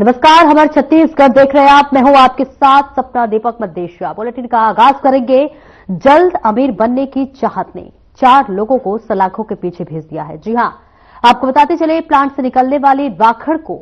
नमस्कार, हमारे छत्तीसगढ़ देख रहे हैं आप। मैं हूं आपके साथ सपना दीपक मदेशिया। बुलेटिन का आगाज करेंगे। जल्द अमीर बनने की चाहत ने 4 लोगों को सलाखों के पीछे भेज दिया है। जी हां, आपको बताते चले, प्लांट से निकलने वाली राखड़ को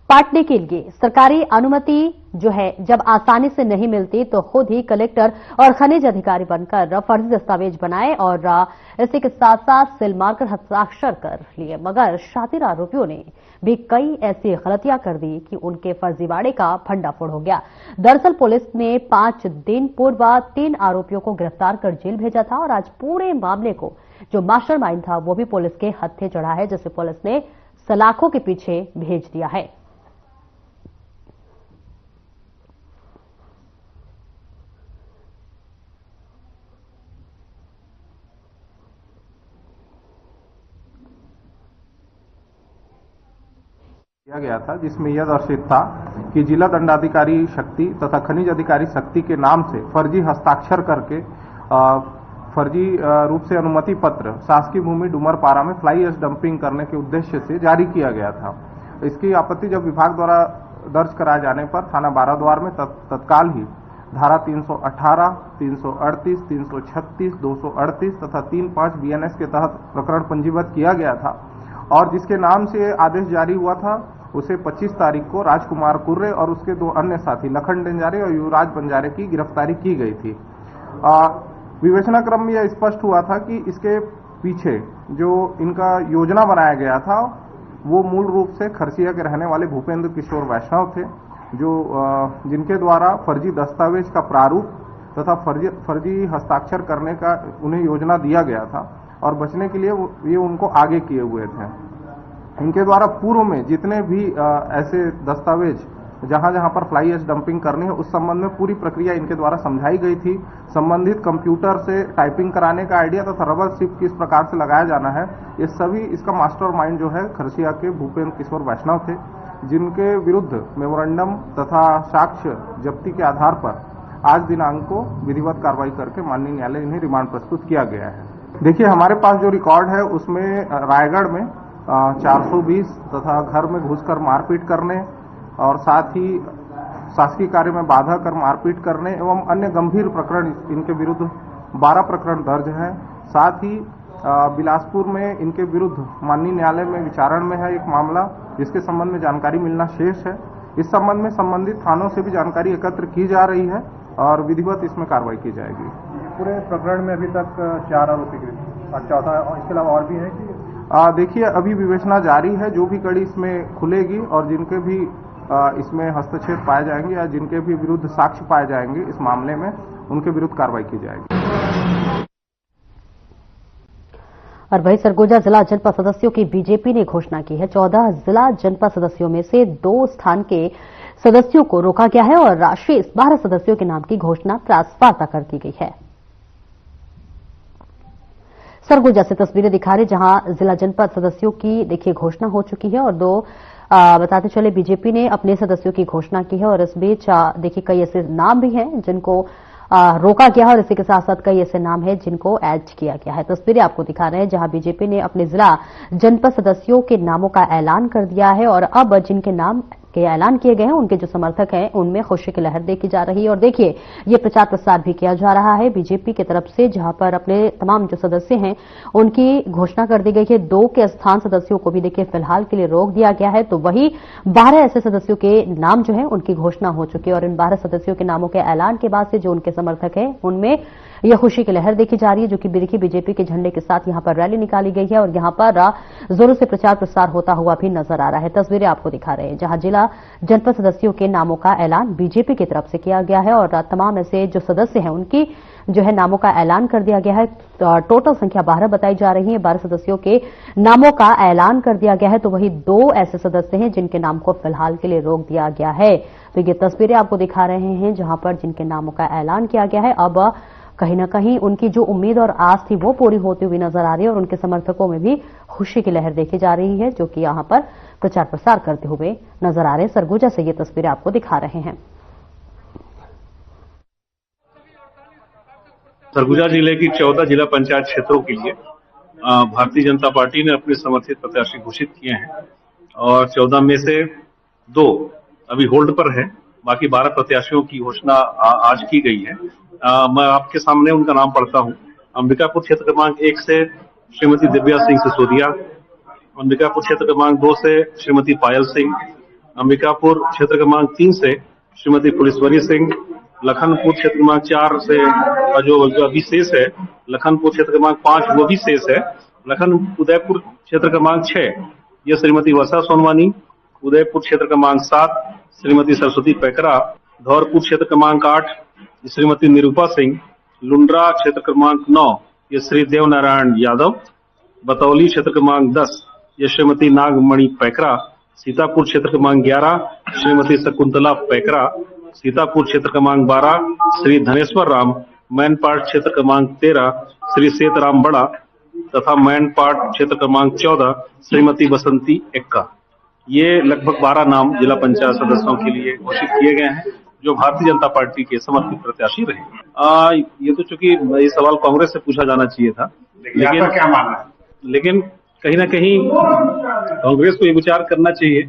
पाटने के लिए सरकारी अनुमति जो है जब आसानी से नहीं मिलती तो खुद ही कलेक्टर और खनिज अधिकारी बनकर फर्जी दस्तावेज बनाए और इसी के साथ साथ सील मारकर हस्ताक्षर कर लिए। मगर शातिर आरोपियों ने भी कई ऐसी गलतियां कर दी कि उनके फर्जीवाड़े का भंडाफोड़ हो गया। दरअसल पुलिस ने 5 दिन पूर्व 3 आरोपियों को गिरफ्तार कर जेल भेजा था और आज पूरे मामले को जो मास्टरमाइंड था वो भी पुलिस के हत्थे चढ़ा है, जिसे पुलिस ने सलाखों के पीछे भेज दिया है। किया गया था, जिसमें यह दर्शित था कि जिला दंडाधिकारी शक्ति तथा खनिज अधिकारी शक्ति के नाम से फर्जी हस्ताक्षर करके फर्जी रूप से अनुमति पत्र शासकीय भूमि डुमरपारा में फ्लाई ऐश डंपिंग करने के उद्देश्य से जारी किया गया था। इसकी आपत्ति जब विभाग द्वारा दर्ज कराए जाने पर थाना बाराद्वार में तत्काल ही धारा 318, 338, 336, 238 तथा 35 BNS के तहत प्रकरण पंजीबद्ध किया गया था और जिसके नाम से आदेश जारी हुआ था उसे 25 तारीख को राजकुमार कुर्रे और उसके 2 अन्य साथी लखन डेंजारे और युवराज बंजारे की गिरफ्तारी की गई थी। विवेचना क्रम में यह स्पष्ट हुआ था कि इसके पीछे जो इनका योजना बनाया गया था वो मूल रूप से खरसिया के रहने वाले भूपेंद्र किशोर वैष्णव थे, जो जिनके द्वारा फर्जी दस्तावेज का प्रारूप तथा फर्जी हस्ताक्षर करने का उन्हें योजना दिया गया था और बचने के लिए ये उनको आगे किए हुए थे। इनके द्वारा पूर्व में जितने भी ऐसे दस्तावेज जहां जहां पर फ्लाई ऐश डंपिंग करनी है उस संबंध में पूरी प्रक्रिया इनके द्वारा समझाई गई थी। संबंधित कंप्यूटर से टाइपिंग कराने का आइडिया तथा रबर शिप किस प्रकार से लगाया जाना है, ये सभी इसका मास्टरमाइंड जो है खरसिया के भूपेंद्र किशोर वैष्णव थे, जिनके विरुद्ध मेमोरेंडम तथा साक्ष्य जब्ती के आधार पर आज दिनांक को विधिवत कार्रवाई करके माननीय न्यायालय इन्हें रिमांड प्रस्तुत किया गया है। देखिए, हमारे पास जो रिकॉर्ड है उसमें रायगढ़ में 420 तथा घर में घुसकर मारपीट करने और साथ ही शासकीय कार्य में बाधा कर मारपीट करने एवं अन्य गंभीर प्रकरण इनके विरुद्ध 12 प्रकरण दर्ज हैं। साथ ही बिलासपुर में इनके विरुद्ध माननीय न्यायालय में विचारण में है एक मामला, जिसके संबंध में जानकारी मिलना शेष है। इस संबंध में संबंधित थानों से भी जानकारी एकत्र की जा रही है और विधिवत इसमें कार्रवाई की जाएगी। पूरे प्रकरण में अभी तक 4 आरोपी और चौथा इसके अलावा और भी है कि देखिए, अभी विवेचना जारी है। जो भी कड़ी इसमें खुलेगी और जिनके भी इसमें हस्तक्षेप पाए जाएंगे या जिनके भी विरुद्ध साक्ष्य पाए जाएंगे इस मामले में, उनके विरुद्ध कार्रवाई की जाएगी। और वहीं सरगुजा जिला जनपद सदस्यों की बीजेपी ने घोषणा की है। 14 जिला जनपद सदस्यों में से 2 स्थान के सदस्यों को रोका गया है और शेष 12 सदस्यों के नाम की घोषणा त्रासवार्ता कर दी गई है। सरगुजा से तस्वीरें दिखा रहे, जहां जिला जनपद सदस्यों की देखिए घोषणा हो चुकी है और 2 बताते चले बीजेपी ने अपने सदस्यों की घोषणा की है और इस बीच देखिए कई ऐसे नाम भी हैं जिनको रोका गया है और इसी के साथ साथ कई ऐसे नाम हैं जिनको ऐड किया गया है। तस्वीरें आपको दिखा रहे हैं जहां बीजेपी ने अपने जिला जनपद सदस्यों के नामों का ऐलान कर दिया है और अब जिनके नाम के ऐलान किए गए हैं उनके जो समर्थक हैं उनमें खुशी की लहर देखी जा रही है। और देखिए, ये प्रचार प्रसार भी किया जा रहा है बीजेपी की तरफ से, जहां पर अपने तमाम जो सदस्य हैं उनकी घोषणा कर दी गई है। 2 के स्थान सदस्यों को भी देखिए फिलहाल के लिए रोक दिया गया है, तो वही 12 ऐसे सदस्यों के नाम जो है उनकी घोषणा हो चुकी है और इन 12 सदस्यों के नामों के ऐलान के बाद से जो उनके समर्थक हैं उनमें यह खुशी की लहर देखी जा रही है, जो कि देखिए बीजेपी के झंडे के साथ यहां पर रैली निकाली गई है और यहां पर जोरों से प्रचार प्रसार होता हुआ भी नजर आ रहा है। तस्वीरें आपको दिखा रहे हैं जहां जिला जनपद सदस्यों के नामों का ऐलान बीजेपी की तरफ से किया गया है और तमाम ऐसे जो सदस्य हैं उनकी जो है नामों का ऐलान कर दिया गया है। टोटल संख्या 12 बताई जा रही है। 12 सदस्यों के नामों का ऐलान कर दिया गया है, तो वही 2 ऐसे सदस्य हैं जिनके नाम को फिलहाल के लिए रोक दिया गया है। तो ये तस्वीरें आपको दिखा रहे हैं जहां पर जिनके नामों का ऐलान किया गया है। अब कहीं न कहीं उनकी जो उम्मीद और आस थी वो पूरी होती हुई नजर आ रही है और उनके समर्थकों में भी खुशी की लहर देखी जा रही है, जो कि यहां पर प्रचार प्रसार करते हुए नजर आ रहे हैं। सरगुजा से ये तस्वीरें आपको दिखा रहे हैं। सरगुजा जिले की 14 जिला पंचायत क्षेत्रों के लिए भारतीय जनता पार्टी ने अपने समर्थित प्रत्याशी घोषित किए हैं और 14 में से 2 अभी होल्ड पर है। बाकी 12 प्रत्याशियों की घोषणा आज की गई है। मैं आपके सामने उनका नाम पढ़ता हूँ। अंबिकापुर क्षेत्र क्रमांक 1 से श्रीमती दिव्या सिंह सिसोदिया, अंबिकापुर क्षेत्र क्रमांक 2 से श्रीमती पायल सिंह, अंबिकापुर क्षेत्र क्रमांक 3 से श्रीमती पुलिसवरी सिंह, लखनपुर क्षेत्र क्रमांक 4 से जो अभी शेष है, लखनपुर क्षेत्र क्रमांक 5 वो भी शेष है, उदयपुर क्षेत्र क्रमांक 6 ये श्रीमती वर्षा सोनवानी, उदयपुर क्षेत्र क्रमांक 7 श्रीमती सरस्वती पैकरा, धौरपुर क्षेत्र क्रमांक 8 श्रीमती निरूपा सिंह, लुंड्रा क्षेत्र क्रमांक 9 ये श्री देव नारायण यादव, बतौली क्षेत्र क्रमांक 10 ये श्रीमती नागमणि पैकरा, सीतापुर क्षेत्र क्रमांक 11 श्रीमती शकुंतला पैकरा, सीतापुर क्षेत्र क्रमांक 12 श्री धनेश्वर राम, मैनपाट क्षेत्र क्रमांक 13 श्री सेतराम बड़ा तथा मैनपाट क्षेत्र क्रमांक 14 श्रीमती बसंती एक्का। ये लगभग 12 नाम जिला पंचायत सदस्यों के लिए घोषित किए गए हैं जो भारतीय जनता पार्टी के समर्थित प्रत्याशी रहे। ये तो चूंकि ये सवाल कांग्रेस से पूछा जाना चाहिए था, लेकिन क्या मानना है? लेकिन कहीं ना कहीं कांग्रेस को ये विचार करना चाहिए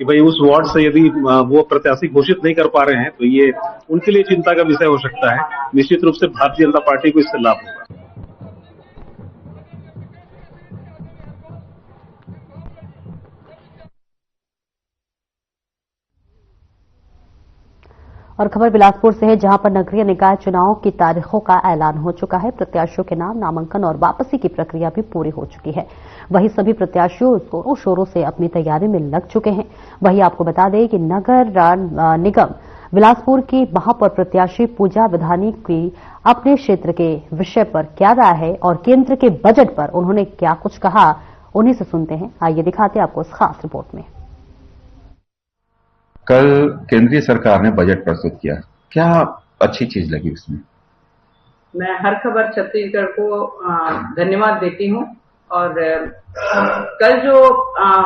कि भाई उस वार्ड से यदि वो प्रत्याशी घोषित नहीं कर पा रहे हैं तो ये उनके लिए चिंता का विषय हो सकता है। निश्चित रूप से भारतीय जनता पार्टी को इससे लाभ होगा। और खबर बिलासपुर से है, जहां पर नगरीय निकाय चुनाव की तारीखों का ऐलान हो चुका है। प्रत्याशियों के नाम, नामांकन और वापसी की प्रक्रिया भी पूरी हो चुकी है। वहीं सभी प्रत्याशियों जोरों शोरों से अपनी तैयारी में लग चुके हैं। वहीं आपको बता दें कि नगर निगम बिलासपुर की महापौर प्रत्याशी पूजा विधानी की अपने क्षेत्र के विषय पर क्या राय है और केंद्र के बजट पर उन्होंने क्या कुछ कहा, उन्हीं से सुनते हैं। आइए दिखाते हैं आपको इस खास रिपोर्ट में। कल केंद्रीय सरकार ने बजट प्रस्तुत किया, क्या अच्छी चीज लगी उसमें? मैं हर खबर छत्तीसगढ़ को धन्यवाद देती हूं। और कल जो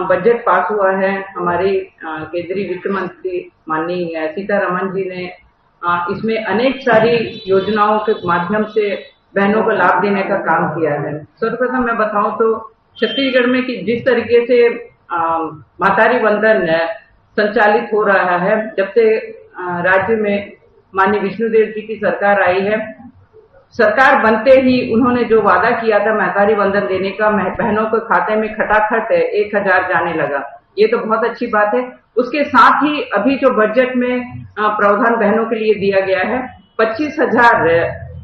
बजट पास हुआ है, हमारी केंद्रीय वित्त मंत्री माननीय सीतारमण जी ने इसमें अनेक सारी योजनाओं के माध्यम से बहनों को लाभ देने का काम किया है। सर्वप्रथम मैं बताऊं तो छत्तीसगढ़ में कि जिस तरीके से मातारी वंदन संचालित हो रहा है, जब से राज्य में माननीय विष्णुदेव जी की सरकार आई है, सरकार बनते ही उन्होंने जो वादा किया था मातारी वंदन देने का, बहनों के खाते में खटाखट 1000 जाने लगा। ये तो बहुत अच्छी बात है। उसके साथ ही अभी जो बजट में प्रावधान बहनों के लिए दिया गया है, 25,000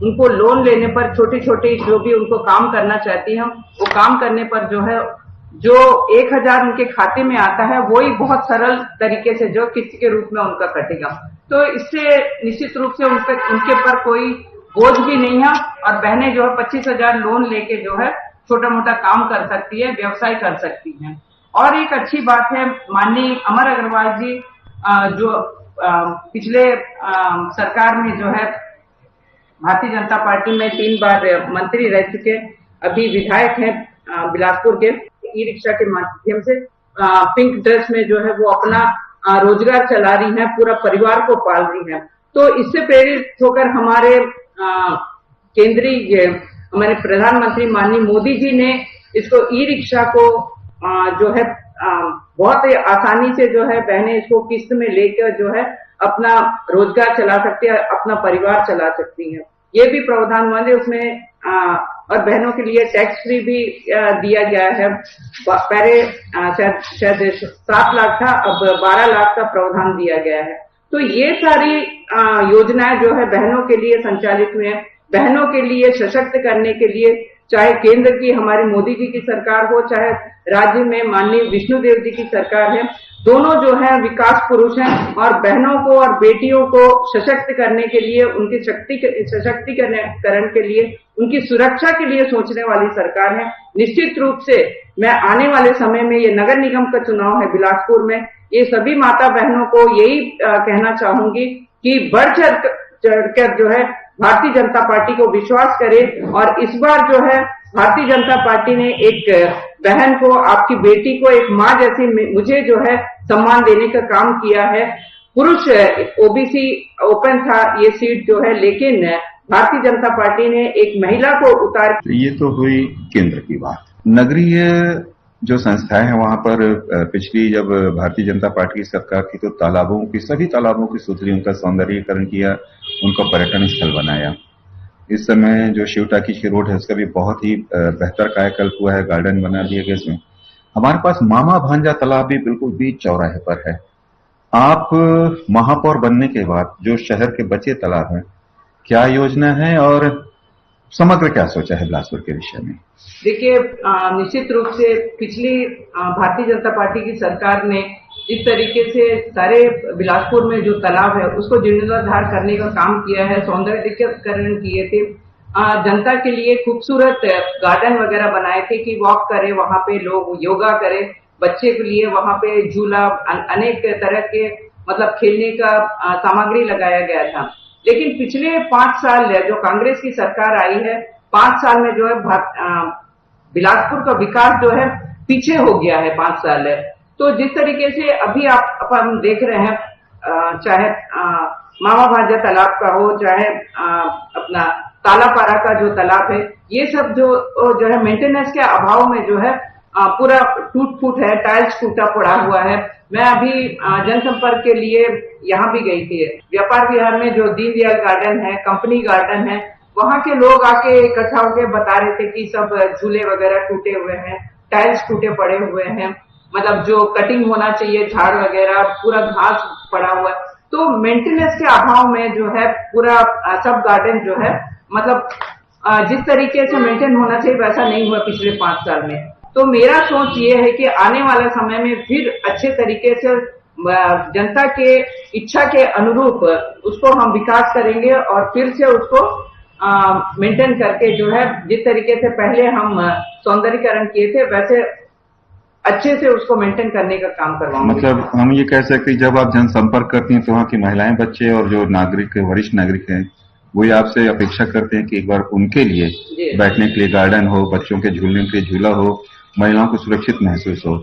उनको लोन लेने पर, छोटी छोटी जो भी उनको काम करना चाहती हैं वो काम करने पर जो 1000 उनके खाते में आता है, वो ही बहुत सरल तरीके से जो किस्त के रूप में उनका कटेगा। तो इससे निश्चित रूप से उनके पर कोई बोझ भी नहीं है और बहनें जो है 25,000 लोन लेके जो है छोटा मोटा काम कर सकती है, व्यवसाय कर सकती हैं। और एक अच्छी बात है, माननीय अमर अग्रवाल जी जो पिछले सरकार में जो है भारतीय जनता पार्टी में 3 बार मंत्री रह चुके, अभी विधायक हैं बिलासपुर के, ई रिक्शा के माध्यम से पिंक ड्रेस में जो है वो अपना रोजगार चला रही हैं, पूरा परिवार को पाल रही हैं। तो इससे प्रेरित होकर हमारे केंद्रीय हमारे प्रधानमंत्री माननीय मोदी जी ने इसको ई रिक्शा को जो है बहुत ही आसानी से जो है बहनें इसको किस्त में लेकर जो है अपना रोजगार चला सकती है, अपना परिवार चला सकती हैं। ये भी प्रावधान हुआ है उसमें। और बहनों के लिए टैक्स फ्री भी दिया गया है। पहले शायद 7 लाख था, अब 12 लाख का प्रावधान दिया गया है। तो ये सारी योजनाएं जो है बहनों के लिए संचालित हुई हैं, बहनों के लिए सशक्त करने के लिए, चाहे केंद्र की हमारे मोदी जी की सरकार हो, चाहे राज्य में माननीय विष्णुदेव जी की सरकार है, दोनों जो है विकास पुरुष हैं और बहनों को और बेटियों को सशक्त करने के लिए, उनकी सशक्तिकरण के लिए, उनकी सुरक्षा के लिए सोचने वाली सरकार है। निश्चित रूप से मैं आने वाले समय में, ये नगर निगम का चुनाव है बिलासपुर में, ये सभी माता बहनों को यही कहना चाहूंगी कि बढ़ चढ़कर जो है भारतीय जनता पार्टी को विश्वास करें। और इस बार जो है भारतीय जनता पार्टी ने एक बहन को, आपकी बेटी को एक माँ जैसी मुझे जो है सम्मान देने का काम किया है। पुरुष ओबीसी ओपन था ये सीट जो है, लेकिन भारतीय जनता पार्टी ने एक महिला को उतार। ये तो हुई केंद्र की बात। नगरीय जो संस्थाएं हैं वहां पर पिछली जब भारतीय जनता पार्टी की सरकार थी तो सभी तालाबों की सुधरी, उनका सौंदर्यीकरण किया, उनका पर्यटन स्थल बनाया। इस समय जो शिव टाकीज की रोड है उसका भी बहुत ही बेहतर कायाकल्प हुआ है, गार्डन बना दिया गया इसमें। हमारे पास मामा भांजा तालाब भी बिल्कुल बीच चौराहे पर है। आप महापौर बनने के बाद जो शहर के बचे तालाब हैं, क्या योजना है और समग्र क्या सोचा है बिलासपुर के विषय में? देखिए, निश्चित रूप से पिछली भारतीय जनता पार्टी की सरकार ने इस तरीके से सारे बिलासपुर में जो तालाब है उसको जीर्णोद्धार करने का काम किया है, सौंदर्यीकरण किए थे, जनता के लिए खूबसूरत गार्डन वगैरह बनाए थे कि वॉक करे, वहां पे लोग योगा करे, बच्चे के लिए वहां पे झूला, अनेक तरह के मतलब खेलने का सामग्री लगाया गया था। लेकिन पिछले 5 साल जो कांग्रेस की सरकार आई है, 5 साल में जो है बिलासपुर का विकास जो है पीछे हो गया है 5 साल है। तो जिस तरीके से अभी हम देख रहे हैं, चाहे मामा भांजा तालाब का हो, चाहे अपना तालापारा का जो तालाब है, ये सब जो है मेंटेनेंस के अभाव में जो है पूरा टूट फूट है, टाइल्स टूटा पड़ा हुआ है। मैं अभी जनसंपर्क के लिए यहाँ भी गई थी। व्यापार विहार में जो दीनदयाल गार्डन है, कंपनी गार्डन है, वहां के लोग आके इकट्ठा होकर बता रहे थे कि सब झूले वगैरह टूटे हुए हैं, टाइल्स टूटे पड़े हुए हैं, मतलब जो कटिंग होना चाहिए झाड़ वगैरह, पूरा घास पड़ा हुआ है। तो मेंटेनेंस के अभाव में जो है पूरा सब गार्डन जो है मतलब जिस तरीके से मेंटेन होना चाहिए वैसा नहीं हुआ पिछले 5 साल में। तो मेरा सोच ये है कि आने वाले समय में फिर अच्छे तरीके से जनता के इच्छा के अनुरूप उसको हम विकास करेंगे और फिर से उसको मेंटेन करके जो है जिस तरीके से पहले हम सौंदर्यीकरण किए थे वैसे अच्छे से उसको मेंटेन करने का काम करवाएंगे। मतलब हम ये कह सकते हैं जब आप जनसंपर्क करती हैं तो वहाँ की महिलाएं, बच्चे और जो नागरिक वरिष्ठ नागरिक हैं वही आपसे अपेक्षा करते हैं कि एक बार उनके लिए बैठने के लिए गार्डन हो, बच्चों के झूलने के लिए झूला हो, महिलाओं को सुरक्षित महसूस हो,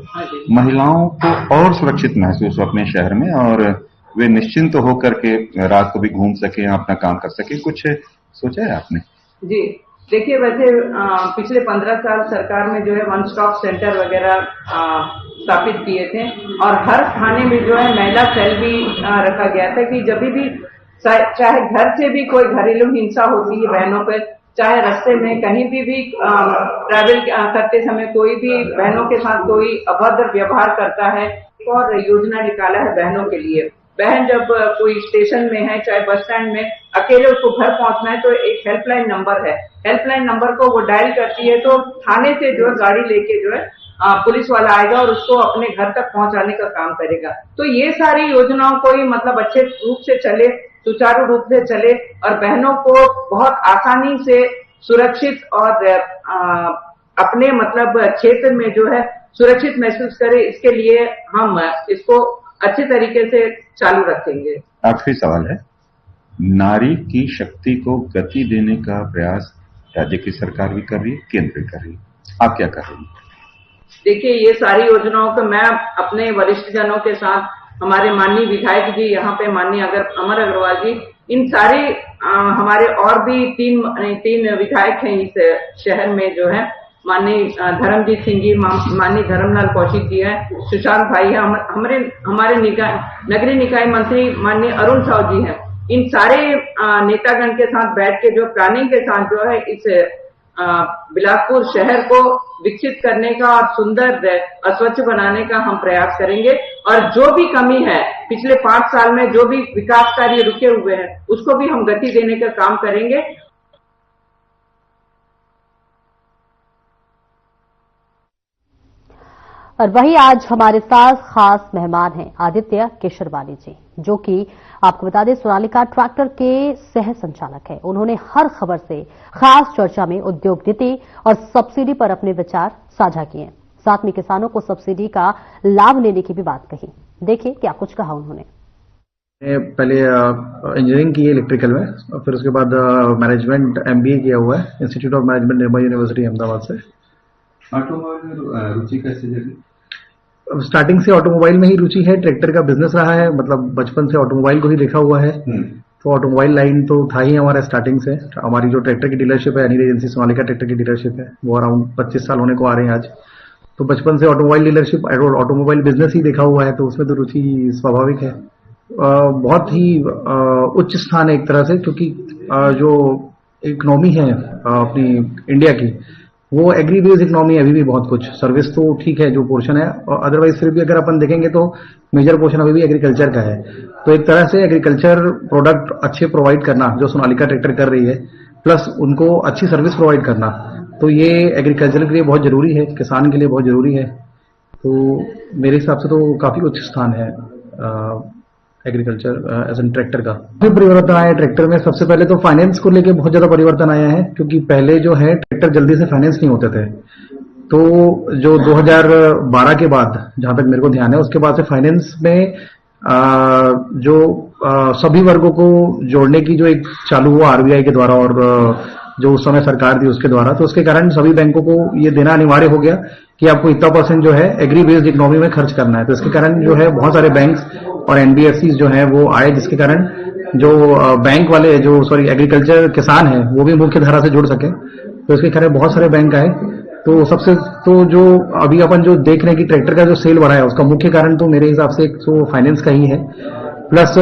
महिलाओं को और सुरक्षित महसूस हो अपने शहर में और वे निश्चिंत होकर के रात को भी घूम सके, अपना काम कर सके। कुछ सोचा है आपने? जी देखिए, वैसे पिछले 15 साल सरकार में जो है वन स्टॉप सेंटर वगैरह स्थापित किए थे और हर थाने में जो है महिला सेल भी रखा गया था कि जब भी चाहे घर से भी कोई घरेलू हिंसा होती है बहनों पर, चाहे रास्ते में कहीं भी ट्रैवल करते समय कोई भी बहनों के साथ कोई अभद्र व्यवहार करता है, और योजना निकाला है बहनों के लिए। बहन जब कोई स्टेशन में है, चाहे बस स्टैंड में, अकेले उसको घर पहुंचना है तो एक हेल्पलाइन नंबर है, हेल्पलाइन नंबर को वो डायल करती है तो थाने से जो है गाड़ी लेके जो है पुलिस वाला आएगा और उसको अपने घर तक पहुंचाने का काम करेगा। तो ये सारी योजनाओं को ही मतलब अच्छे रूप से चले, सुचारू रूप से चले और बहनों को बहुत आसानी से सुरक्षित और अपने मतलब क्षेत्र में जो है सुरक्षित महसूस करे, इसके लिए हम इसको अच्छे तरीके से चालू रखेंगे। आखिरी सवाल है, नारी की शक्ति को गति देने का प्रयास राज्य की सरकार भी कर रही है, केंद्र भी कर रही है, आप क्या कर रही हैं? देखिए, ये सारी योजनाओं को मैं अपने वरिष्ठ जनों के साथ, हमारे माननीय विधायक जी यहाँ पे माननीय अमर अग्रवाल जी, इन सारे हमारे और भी तीन विधायक हैं इस शहर में जो है, माननीय धर्मजीत सिंह जी, माननीय धर्मलाल कौशिक जी हैं, सुशांत भाई है, हमारे नगरीय निकाय मंत्री माननीय अरुण साव जी हैं। इन सारे नेतागण के साथ बैठ के जो प्लानिंग के साथ जो है इस बिलासपुर शहर को विकसित करने का और सुंदर और स्वच्छ बनाने का हम प्रयास करेंगे और जो भी कमी है पिछले 5 साल में जो भी विकास कार्य रुके हुए हैं उसको भी हम गति देने का काम करेंगे। और वही आज हमारे साथ खास मेहमान हैं आदित्य केशरवानी जी, जो कि आपको बता दें सोनालिका ट्रैक्टर के सह संचालक हैं। उन्होंने हर खबर से खास चर्चा में उद्योग नीति और सब्सिडी पर अपने विचार साझा किए, साथ में किसानों को सब्सिडी का लाभ लेने की भी बात कही। देखिए क्या कुछ कहा उन्होंने। पहले इंजीनियरिंग की है इलेक्ट्रिकल में, और फिर उसके बाद मैनेजमेंट MBA किया हुआ है institute of management Nirmal university Ahmedabad से। ऑटोमोबाइल रुचि कैसे जगी? स्टार्टिंग से ऑटोमोबाइल में ही रुचि है, ट्रैक्टर का बिजनेस रहा है, मतलब बचपन से ऑटोमोबाइल को ही देखा हुआ है। तो ऑटोमोबाइल लाइन तो था ही हमारा स्टार्टिंग से। हमारी जो ट्रैक्टर की डीलरशिप है अनिल एजेंसी सोनालिका ट्रैक्टर की डीलरशिप है, वो अराउंड 25 साल होने को आ रहे हैं आज। तो बचपन से ऑटोमोबाइल डीलरशिप, ऑटोमोबाइल बिजनेस ही देखा हुआ है, तो उसमें तो रुचि स्वाभाविक है। बहुत ही उच्च स्थान है एक तरह से, क्योंकि जो इकोनॉमी है अपनी इंडिया की, वो एग्री बेस्ड इकोनॉमी है अभी भी। बहुत कुछ सर्विस तो ठीक है जो पोर्शन है, और अदरवाइज फिर भी अगर अपन देखेंगे तो मेजर पोर्शन अभी भी एग्रीकल्चर का है। तो एक तरह से एग्रीकल्चर प्रोडक्ट अच्छे प्रोवाइड करना जो सोनालिका ट्रैक्टर कर रही है, प्लस उनको अच्छी सर्विस प्रोवाइड करना, तो ये एग्रीकल्चर के लिए बहुत जरूरी है, किसान के लिए बहुत जरूरी है। तो मेरे हिसाब से तो काफी उच्च स्थान है एग्रीकल्चर एज एन ट्रैक्टर का। फिर परिवर्तन आया ट्रैक्टर में, सबसे पहले तो फाइनेंस को लेके बहुत ज्यादा परिवर्तन आया है, क्योंकि पहले जो है ट्रैक्टर जल्दी से फाइनेंस नहीं होते थे। तो जो 2012 के बाद, जहां तक मेरे को ध्यान है, उसके बाद से फाइनेंस में जो सभी वर्गों को जोड़ने की जो एक चालू हुआ आरबीआई के द्वारा, और जो उस समय सरकार थी उसके द्वारा, तो उसके कारण सभी बैंकों को ये देना अनिवार्य हो गया कि आपको इतना % जो है एग्री बेस्ड इकोनॉमी में खर्च करना है। तो इसके कारण जो है बहुत सारे बैंक्स और एनबीएफसी जो है वो आए, जिसके कारण जो बैंक वाले जो एग्रीकल्चर किसान है वो भी मुख्य धारा से जुड़ सके। तो इसके कारण बहुत सारे बैंक आए। तो सबसे तो जो अभी अपन जो देख रहे हैं कि ट्रैक्टर का जो सेल बढ़ा है, उसका मुख्य कारण तो मेरे हिसाब से एक तो फाइनेंस का ही है, प्लस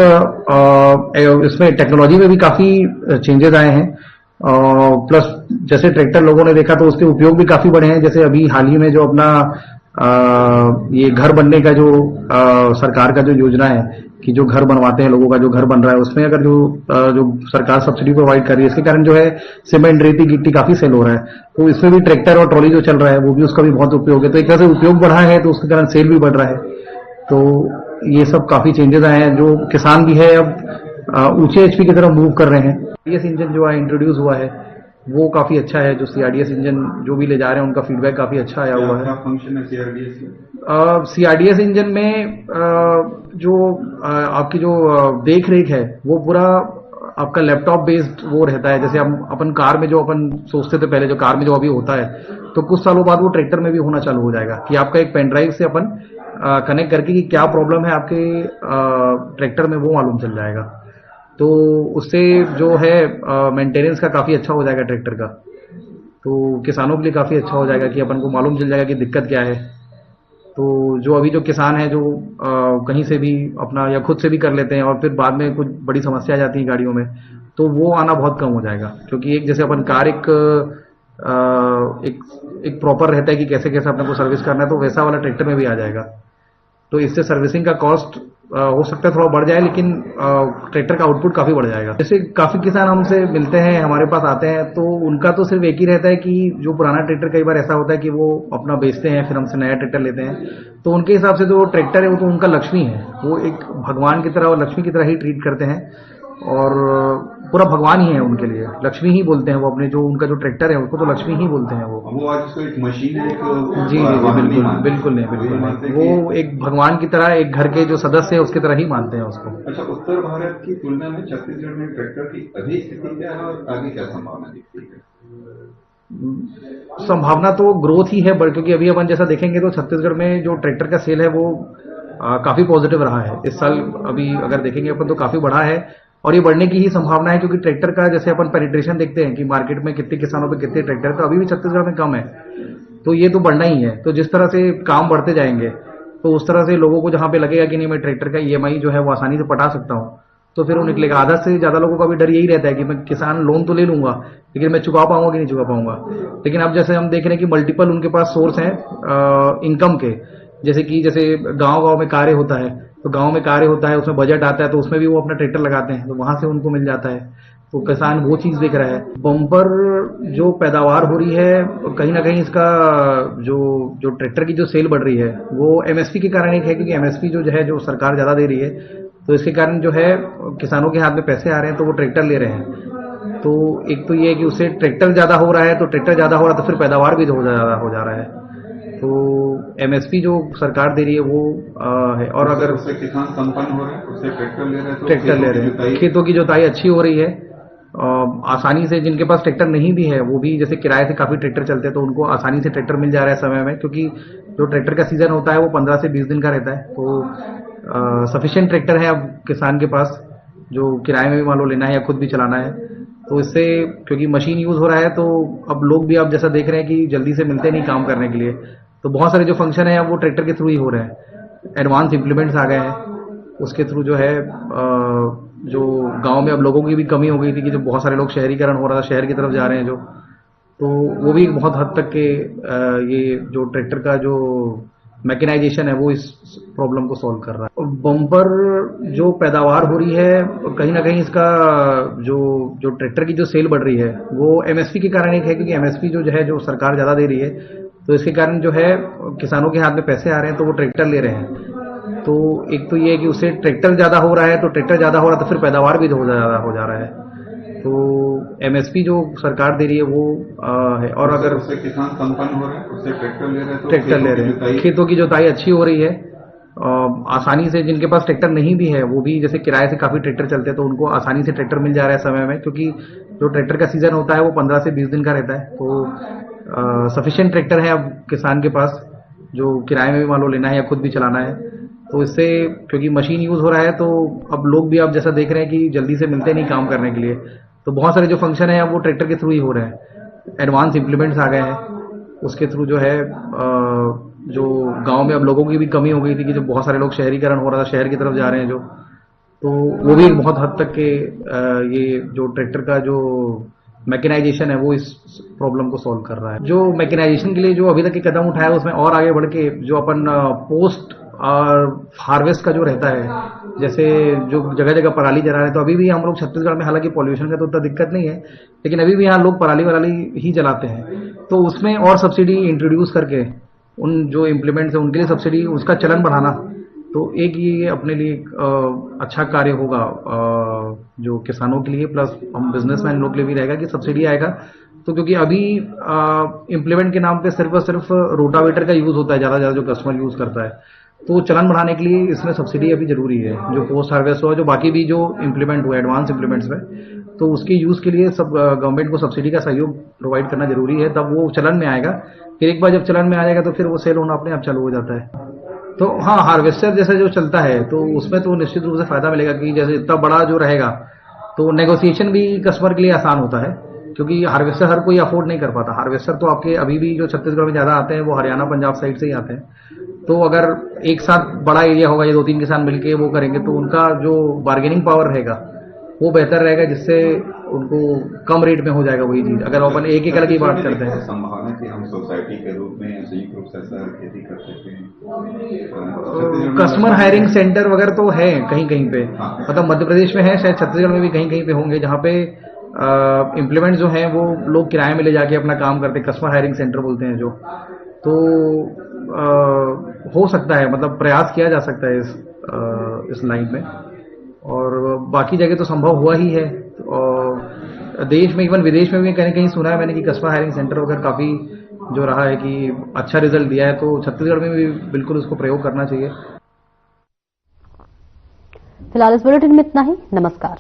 इसमें टेक्नोलॉजी में भी काफी चेंजेस आए हैं। प्लस जैसे ट्रैक्टर लोगों ने देखा तो उसके उपयोग भी काफी बढ़े हैं। जैसे अभी हाल ही में जो अपना ये घर बनने का जो सरकार का जो योजना है कि जो घर बनवाते हैं लोगों का जो घर बन रहा है, उसमें अगर जो सरकार सब्सिडी प्रोवाइड कर रही है, इसके कारण जो है सीमेंट, रेती, गिट्टी काफी सेल हो रहा है। तो इसमें भी ट्रैक्टर और ट्रॉली जो चल रहा है वो भी, उसका भी बहुत उपयोग है। तो एक तरह से उपयोग बढ़ा है तो उसके कारण सेल भी बढ़ रहा है। तो ये सब काफी चेंजेस आए हैं। जो किसान भी है अब ऊंचे एचपी की तरफ मूव कर रहे हैं। सीआरडीएस इंजन जो इंट्रोड्यूस हुआ है वो काफी अच्छा है। जो सीआरडीएस इंजन जो भी ले जा रहे हैं उनका फीडबैक काफी अच्छा आया हुआ है। फंक्शन है सीआरडीएस? सीआरडीएस इंजन में जो आपकी जो देख रेख है वो पूरा आपका लैपटॉप बेस्ड वो रहता है। जैसे हम अपन कार में जो अपन सोचते थे पहले, जो कार में जो अभी होता है, तो कुछ सालों बाद वो ट्रैक्टर में भी होना चालू हो जाएगा कि आपका एक पेन ड्राइव से अपन कनेक्ट करके कि क्या प्रॉब्लम है आपके ट्रैक्टर में वो मालूम चल जाएगा। तो उससे जो है मेंटेनेंस का काफी अच्छा हो जाएगा ट्रैक्टर का। तो किसानों के लिए काफी अच्छा हो जाएगा कि अपन को मालूम चल जाएगा कि दिक्कत क्या है। तो जो अभी जो किसान है जो कहीं से भी अपना या खुद से भी कर लेते हैं और फिर बाद में कुछ बड़ी समस्या आ जाती है गाड़ियों में, तो वो आना बहुत कम हो जाएगा। क्योंकि एक जैसे अपन कार एक प्रॉपर रहता है कि कैसे कैसे अपने को सर्विस करना है, तो वैसा वाला ट्रैक्टर में भी आ जाएगा। तो इससे सर्विसिंग का कॉस्ट हो सकता है थोड़ा बढ़ जाए, लेकिन ट्रैक्टर का आउटपुट काफी बढ़ जाएगा। जैसे काफी किसान हमसे मिलते हैं, हमारे पास आते हैं, तो उनका तो सिर्फ एक ही रहता है कि जो पुराना ट्रैक्टर कई बार ऐसा होता है कि वो अपना बेचते हैं, फिर हमसे नया ट्रैक्टर लेते हैं। तो उनके हिसाब से जो ट्रैक्टर है वो तो उनका लक्ष्मी है, वो एक भगवान की तरह और लक्ष्मी की तरह ही ट्रीट करते हैं, और पूरा भगवान ही है उनके लिए, लक्ष्मी ही बोलते हैं वो अपने जो उनका जो ट्रैक्टर है उसको तो लक्ष्मी ही बोलते हैं वो आज उसको एक मशीन है, जी बिल्कुल नहीं, वो एक भगवान की तरह, एक घर के जो सदस्य है उसकी तरह ही मानते हैं उसको। अच्छा, उत्तर भारत की तुलना में छत्तीसगढ़ में ट्रैक्टर की अभी स्थिति क्या है और आगे क्या संभावना दिखती है? संभावना तो ग्रोथ ही है, क्योंकि अभी अपन जैसा देखेंगे तो छत्तीसगढ़ में जो ट्रैक्टर का सेल है वो काफी पॉजिटिव रहा है इस साल। अभी अगर देखेंगे अपन तो काफी बढ़ा है, और ये बढ़ने की ही संभावना है, क्योंकि ट्रैक्टर का जैसे अपन पेनिट्रेशन देखते हैं कि मार्केट में कितने किसानों पे कितने ट्रैक्टर है, तो अभी भी छत्तीसगढ़ में कम है। तो ये तो बढ़ना ही है। तो जिस तरह से काम बढ़ते जाएंगे तो उस तरह से लोगों को जहां पे लगेगा कि नहीं मैं ट्रैक्टर का ईएमआई जो है वो आसानी से पटा सकता हूं, तो फिर वो निकलेगा। आधा से ज्यादा लोगों का भी डर यही रहता है कि मैं किसान लोन तो ले लूंगा, लेकिन मैं चुका पाऊंगा कि नहीं चुका पाऊंगा। लेकिन अब जैसे हम देख रहे हैं कि मल्टीपल उनके पास सोर्स हैं इनकम के, जैसे गांव में कार्य होता है, तो गांव में कार्य होता है, उसमें बजट आता है, तो उसमें भी वो अपना ट्रैक्टर लगाते हैं, तो वहां से उनको मिल जाता है। तो किसान वो चीज देख रहा है। बम्पर जो पैदावार हो रही है, कहीं ना कहीं इसका जो ट्रैक्टर की जो सेल बढ़ रही है वो एमएसपी के कारण एक है, क्योंकि एमएसपी जो है जो सरकार ज्यादा दे रही है, तो इसके कारण जो है किसानों के हाथ में पैसे आ रहे हैं, तो वो ट्रैक्टर ले रहे हैं। तो एक तो ये है कि उससे ट्रैक्टर ज्यादा हो रहा है, तो ट्रैक्टर ज्यादा हो रहा है तो फिर पैदावार भी ज्यादा हो जा रहा है। तो एमएसपी जो सरकार दे रही है वो है। और अगर उससे किसान संपन्न हो रहे हैं, उससे ट्रैक्टर ले रहे हैं, तो ट्रैक्टर ले रहे हैं, खेतों की जुताई अच्छी हो रही है आसानी से। जिनके पास ट्रैक्टर नहीं भी है वो भी जैसे किराए से काफी ट्रैक्टर चलते हैं, तो उनको आसानी से ट्रैक्टर मिल जा रहा है समय में, क्योंकि जो ट्रैक्टर का सीजन होता है वो 15 से 20 दिन का रहता है। तो सफिशिएंट ट्रैक्टर है अब किसान के पास, जो किराए में भी मान लो लेना है या खुद भी चलाना है। तो इससे क्योंकि मशीन यूज हो रहा है, तो अब लोग भी आप जैसा देख रहे हैं कि जल्दी से मिलते नहीं काम करने के लिए, तो बहुत सारे जो फंक्शन है अब वो ट्रैक्टर के थ्रू ही हो रहे हैं। एडवांस इम्प्लीमेंट्स आ गए हैं, उसके थ्रू जो है जो गांव में अब लोगों की भी कमी हो गई थी कि जो बहुत सारे लोग शहरीकरण हो रहा था, शहर की तरफ जा रहे हैं जो, तो वो भी बहुत हद तक के ये जो ट्रैक्टर का जो मैकेनाइजेशन है वो इस प्रॉब्लम को सॉल्व कर रहा है। बम्पर जो पैदावार हो रही है कहीं ना कहीं इसका जो ट्रैक्टर की जो सेल बढ़ रही है वो एमएसपी के कारण एक है, क्योंकि एमएसपी जो है जो सरकार ज्यादा दे रही है, तो इसके कारण जो है किसानों के हाथ में पैसे आ रहे हैं तो वो ट्रैक्टर ले रहे हैं। तो एक तो ये है कि उससे ट्रैक्टर ज्यादा हो रहा है, तो ट्रैक्टर ज्यादा हो रहा है तो फिर पैदावार भी ज्यादा हो जा रहा है। तो एमएसपी जो सरकार दे रही है वो है, और अगर उससे किसान संपन्न हो रहे हैं, उससे ट्रैक्टर ले रहे हैं, तो ट्रैक्टर ले रहे हैं, खेतों की जुताई अच्छी हो रही है आसानी से। जिनके पास ट्रैक्टर नहीं भी है वो भी जैसे किराए से काफी ट्रैक्टर चलते हैं तो उनको आसानी से ट्रैक्टर मिल जा रहा है समय में, क्योंकि जो ट्रैक्टर का सीजन होता है वो 15 से 20 दिन का रहता है। तो सफिशिएंट ट्रैक्टर है अब किसान के पास, जो किराए में भी मान लो लेना है या खुद भी चलाना है। तो इससे क्योंकि मशीन यूज हो रहा है तो अब लोग भी आप जैसा देख रहे हैं कि जल्दी से मिलते नहीं काम करने के लिए, तो बहुत सारे जो फंक्शन है अब वो ट्रैक्टर के थ्रू ही हो रहे हैं। एडवांस इम्प्लीमेंट्स आ गए हैं, उसके थ्रू जो है जो गांव में अब लोगों की भी कमी हो गई थी कि जो बहुत सारे लोग शहरीकरण हो रहा था, शहर की तरफ जा रहे हैं जो, तो वो भी बहुत हद तक के ये जो ट्रैक्टर का जो मैकेनाइजेशन है वो इस प्रॉब्लम को सॉल्व कर रहा है। जो मैकेनाइजेशन के लिए जो अभी तक के कदम उठाया उसमें और आगे बढ़ के जो अपन पोस्ट और हार्वेस्ट का जो रहता है, जैसे जो जगह जगह पराली जला रहे हैं, तो अभी भी हम लोग छत्तीसगढ़ में हालांकि पॉल्यूशन का तो उतना दिक्कत नहीं है, लेकिन अभी भी यहाँ लोग पराली ही जलाते हैं। तो उसमें और सब्सिडी इंट्रोड्यूस करके उन जो इम्प्लीमेंट्स है उनके लिए सब्सिडी, उसका चलन बढ़ाना, तो एक ये अपने लिए अच्छा कार्य होगा जो किसानों के लिए, प्लस हम बिजनेसमैन लोग के लिए भी रहेगा कि सब्सिडी आएगा। तो क्योंकि अभी इम्प्लीमेंट के नाम पे सिर्फ और सिर्फ रोटावेटर का यूज होता है ज्यादा जो कस्टमर यूज करता है, तो चलन बढ़ाने के लिए इसमें सब्सिडी अभी जरूरी है। जो पोस्ट हार्वेस्ट हुआ, जो बाकी भी जो इम्प्लीमेंट हुआ एडवांस इम्प्लीमेंट्स में, तो उसके यूज के लिए सब गवर्नमेंट को सब्सिडी का सहयोग प्रोवाइड करना जरूरी है, तब वो चलन में आएगा। फिर एक बार जब चलन में आ जाएगा तो फिर वो सेल होना अपने आप चालू हो जाता है। तो हाँ, हार्वेस्टर जैसे जो चलता है तो उसमें तो निश्चित रूप से फायदा मिलेगा कि जैसे इतना बड़ा जो रहेगा तो नेगोशिएशन भी कस्टमर के लिए आसान होता है, क्योंकि हार्वेस्टर हर कोई अफोर्ड नहीं कर पाता। हार्वेस्टर तो आपके अभी भी जो छत्तीसगढ़ में ज्यादा आते हैं वो हरियाणा पंजाब साइड से ही आते हैं। तो अगर एक साथ बड़ा एरिया होगा या 2-3 किसान मिलके वो करेंगे तो उनका जो बार्गेनिंग पावर रहेगा वो बेहतर रहेगा, जिससे उनको कम रेट में हो जाएगा वही चीज। अगर अपन एक एकड़ की बात करते हैं, संभावना कि हम सोसाइटी के रूप में संयुक्त रूप से खेती कर सकते हैं। कस्टमर हायरिंग सेंटर वगैरह तो है कहीं कहीं पे, मतलब मध्य प्रदेश में है, शायद छत्तीसगढ़ में भी कहीं कहीं पे होंगे, जहाँ पे इम्प्लीमेंट जो है वो लोग किराए में ले जाके अपना काम करते हैं, कस्टमर हायरिंग सेंटर बोलते हैं जो। तो हो सकता है, मतलब प्रयास किया जा सकता है इस लाइन में, और बाकी जगह तो संभव हुआ ही है। और देश में, इवन विदेश में भी कहीं कहीं सुना है मैंने कि कस्टमर हायरिंग सेंटर वगैरह काफी जो रहा है कि अच्छा रिजल्ट दिया है, तो छत्तीसगढ़ में भी बिल्कुल उसको प्रयोग करना चाहिए। फिलहाल इस बुलेटिन में इतना ही। नमस्कार।